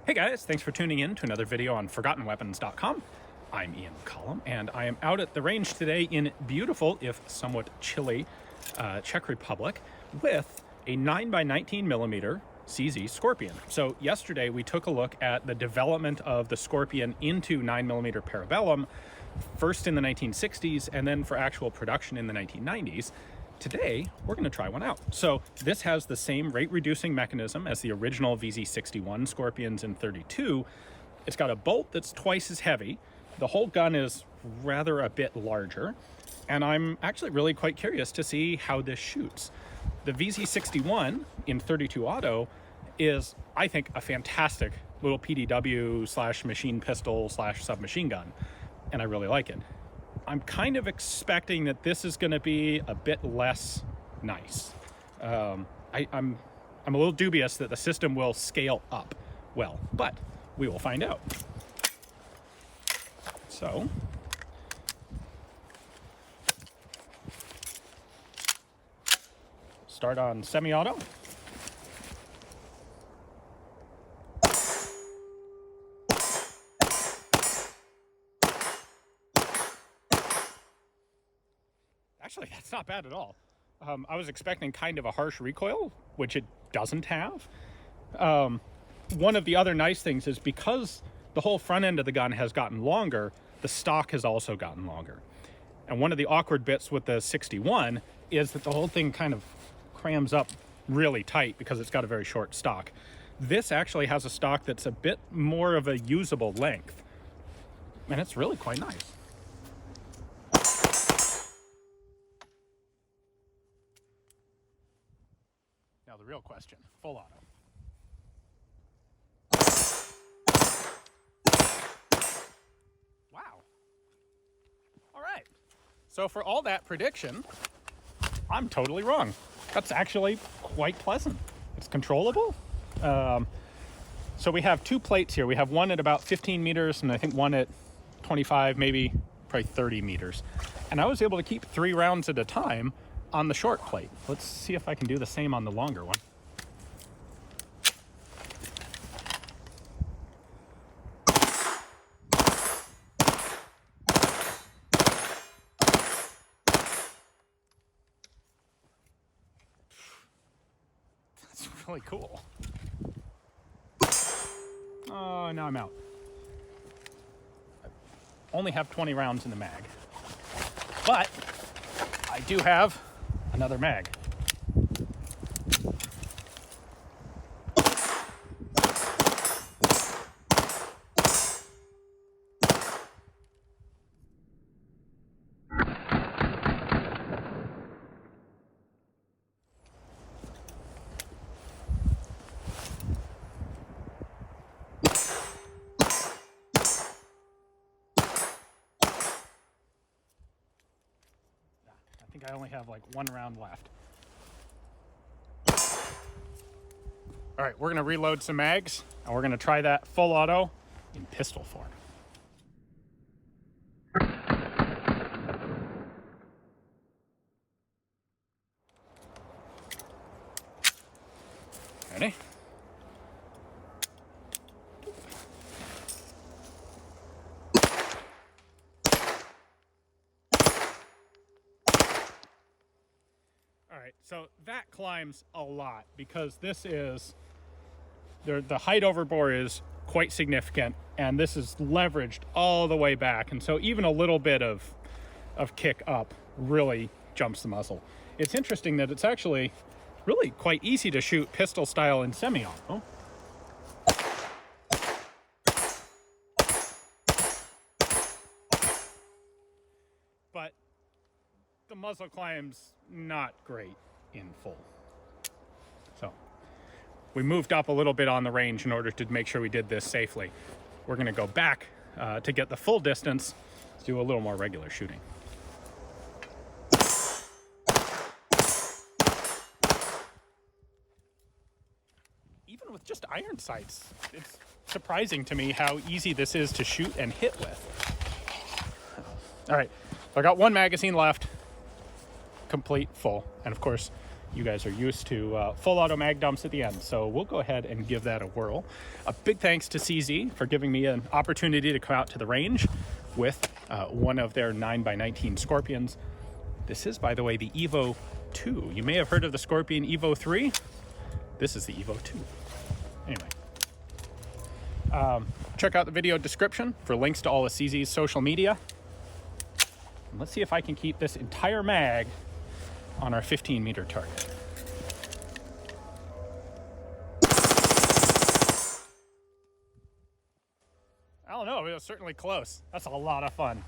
Hey guys, thanks for tuning in to another video on ForgottenWeapons.com. I'm Ian McCollum, and I am out at the range today in beautiful, if somewhat chilly, Czech Republic with a 9x19mm CZ Skorpion. So yesterday we took a look at the development of the Skorpion into 9mm Parabellum, first in the 1960s and then for actual production in the 1990s. Today, we're going to try one out. So this has the same rate-reducing mechanism as the original VZ61 Skorpions in 32. It's got a bolt that's twice as heavy. The whole gun is rather a bit larger, and I'm actually really quite curious to see how this shoots. The VZ61 in 32 Auto is, I think, a fantastic little PDW slash machine pistol slash submachine gun, and I really like it. I'm kind of expecting that this is going to be a bit less nice. I'm a little dubious that the system will scale up well, but we will find out. So, start on SemiAuto. Actually, that's not bad at all. I was expecting kind of a harsh recoil, which it doesn't have. One of the other nice things is because the whole front end of the gun has gotten longer, the stock has also gotten longer. And one of the awkward bits with the 61 is that the whole thing kind of crams up really tight because it's got a very short stock. This actually has a stock that's a bit more of a usable length, and it's really quite nice. Now the real question, full auto. Wow. All right. So for all that prediction, I'm totally wrong. That's actually quite pleasant. It's controllable. So we have two plates here. We have one at about 15 meters and I think one at 25, maybe probably 30 meters. And I was able to keep 3 rounds at a time on the short plate. Let's see if I can do the same on the longer one. That's really cool. Oh, now I'm out. I only have 20 rounds in the mag, but I do have another mag. I think I only have like 1 round left. All right, we're gonna reload some mags and we're gonna try that full auto in pistol form. Ready? All right, so that climbs a lot because this is, the height overbore is quite significant and this is leveraged all the way back. And so even a little bit of kick up really jumps the muzzle. It's interesting that it's actually really quite easy to shoot pistol style in SemiAuto. But the muzzle climb's not great in full. So we moved up a little bit on the range in order to make sure we did this safely. We're going to go back to get the full distance to do a little more regular shooting. Even with just iron sights, it's surprising to me how easy this is to shoot and hit with. All right, so I got 1 magazine left, complete, full, and of course You guys are used to full auto mag dumps at the end, so we'll go ahead and give that a whirl. A big thanks to CZ for giving me an opportunity to come out to the range with one of their 9x19 Skorpions. This is, by the way, the Evo 2. You may have heard of the Skorpion Evo 3. This is the Evo 2. Anyway, check out the video description for links to all of CZ's social media. And let's see if I can keep this entire mag on our 15-meter target. I don't know, it was certainly close. That's a lot of fun.